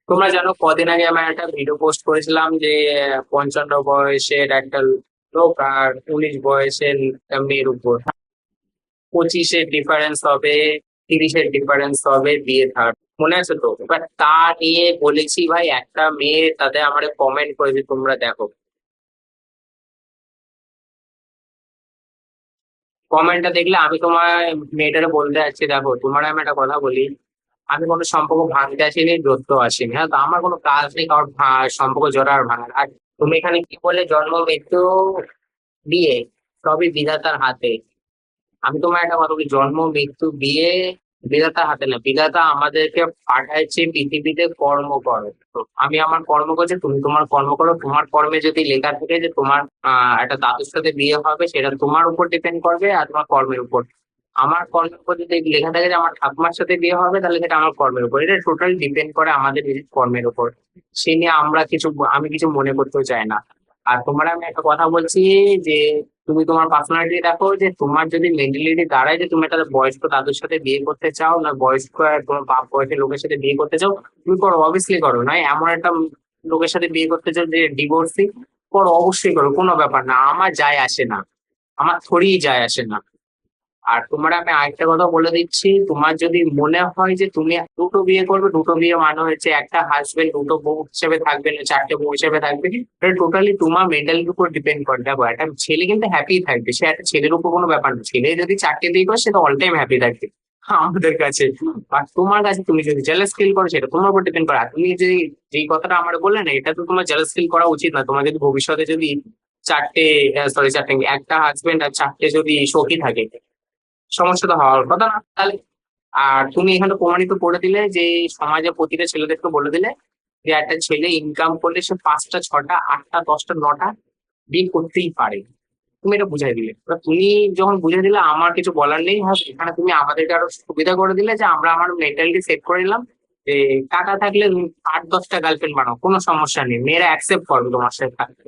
তোমরা জানো কদিন আগে আমি একটা ভিডিও পোস্ট করেছিলাম যে 55 বয়সের একটা লোক আর 19 বয়সের একটা মেয়ের উপর 25-এর ডিফারেন্স হবে, 30-এর ডিফারেন্স হবে বিয়ে থার। মনে আছে তো? এবার তা নিয়ে বলেছি ভাই, একটা মেয়ে তাতে আমার কমেন্ট করেছে, তোমরা দেখো কমেন্টটা দেখলে। আমি তোমার মেয়েটারে বলতে যাচ্ছি, দেখো তোমার আমি একটা কথা বলি, আমি কোনো সম্পর্ক ভাঙতে আসিনি, জড়তে আসিনি। হ্যাঁ, তো আমার কোনো কাজ নেই কারোর সম্পর্ক জোড়া আর ভাঙার। আর তুমি এখানে কি বলে, জন্ম মৃত্যু বিয়ে সবই বিধাতার হাতে। আমি তোমার একটা কথা বলি, জন্ম মৃত্যু বিয়ে বিধাতার হাতে না, বিধাতা আমাদেরকে পাঠাইছে পৃথিবীতে কর্ম করো। তো আমি আমার কর্ম করছি, তুমি তোমার কর্ম করো। তোমার কর্মে যদি লেখা থাকে যে তোমার একটা দাদুর সাথে বিয়ে হবে, সেটা তোমার উপর ডিপেন্ড করবে আর তোমার কর্মের উপর। আমার কর্মের উপর যদি লেখা থাকে যে আমার ঠাকুমার সাথে বিয়ে হবে, তাহলে সেটা আমার কর্মের উপর। এটা টোটালি ডিপেন্ড করে আমাদের নিজের কর্মের উপর। সে নিয়ে আমি কিছু মনে করতেও চাই না। আর তোমার আমি একটা কথা বলছি যে তুমি তোমার পার্সোনালিটি দেখো, যে তোমার যদি মেন্টালিটি দাঁড়ায় যে তুমি একটা বয়স্ক দাদুর সাথে বিয়ে করতে চাও, না বয়স্ক তোমার বাপ বয়সের লোকের সাথে বিয়ে করতে চাও, তুমি করো, অবভিয়াসলি করো। নয় এমন একটা লোকের সাথে বিয়ে করতে চাও যে ডিভোর্সি, করো, অবশ্যই করো, কোনো ব্যাপার না, আমার যায় আসে না, আমার থোড়িই যায় আসে না। আর তোমার আমি আরেকটা কথা বলে দিচ্ছি, তোমার যদি মনে হয় যে তুমি দুটো বিয়ে করবে, দুটো বিয়ে মানে হচ্ছে একটা হাজবেন্ড দুটো বউ হিসেবে থাকবে না চারটে বউ হিসেবে থাকবে, এটা টোটালি তোমার মেন্টালিটির উপর ডিপেন্ড করে। দেখো একটা ছেলে কিন্তু হ্যাপি থাকবে, সে একটা ছেলের উপর কোনো ব্যাপার না, ছেলে যদি চারটে বিয়ে করে সে তো অল টাইম হ্যাপি থাকবে আমাদের কাছে। আর তোমার কাছে তুমি যদি জেলাস ফিল করো, সেটা তোমার উপর ডিপেন্ড করে। আর তুমি যে যেই কথাটা আমার বললে না, এটা তো তোমার জেলাস ফিল করা উচিত না। তোমার যদি ভবিষ্যতে যদি চারটে, সরি চারটে কি, একটা হাজবেন্ড আর চারটে যদি সখী থাকে, সমস্যা তো হওয়ার কথা না তাহলে। আর তুমি এখানে প্রমাণিত করে দিলে যে সমাজে প্রতিটা ছেলেদেরকে বলে দিলে যে একটা ছেলে ইনকাম করলে সে 5টা 6টা 8টা 10টা 9টা বিয়ে করতেই পারে। তুমি এটা বুঝাই দিলে। এবার তুমি যখন বুঝে দিলে, আমার কিছু বলার নেই। হ্যাঁ, এখানে তুমি আমাদেরকে আরো সুবিধা করে দিলে যে আমরা আমার মেন্টালিটি সেট করে নিলাম যে টাকা থাকলে তুমি 8-10টা গার্লফ্রেন্ড বানাও, কোনো সমস্যা নেই, মেয়েরা অ্যাকসেপ্ট করবে তোমার সাথে থাকতে।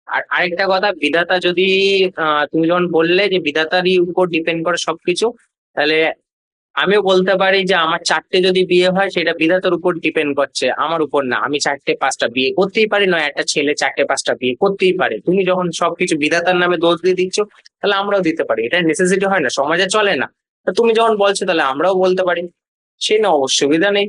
আর আরেকটা কথা, বিধাতা যদি তুমি যখন বললে যে বিধাতারই উপর ডিপেন্ড করে সবকিছু, তাহলে আমিও বলতে পারি যে আমার চারটে যদি বিয়ে হয় সেটা বিধাতার উপর ডিপেন্ড করছে, আমার উপর না। আমি চারটে 5টা বিয়ে করতেই পারি, নয় একটা ছেলে চারটে 5টা বিয়ে করতেই পারে। তুমি যখন সবকিছু বিধাতার নামে দোষ দিয়ে দিচ্ছ, তাহলে আমরাও দিতে পারি, এটা নেসেসিটি হয় না, সমাজে চলে না। তা তুমি যখন বলছো তাহলে আমরাও বলতে পারি, সে না অসুবিধা নেই।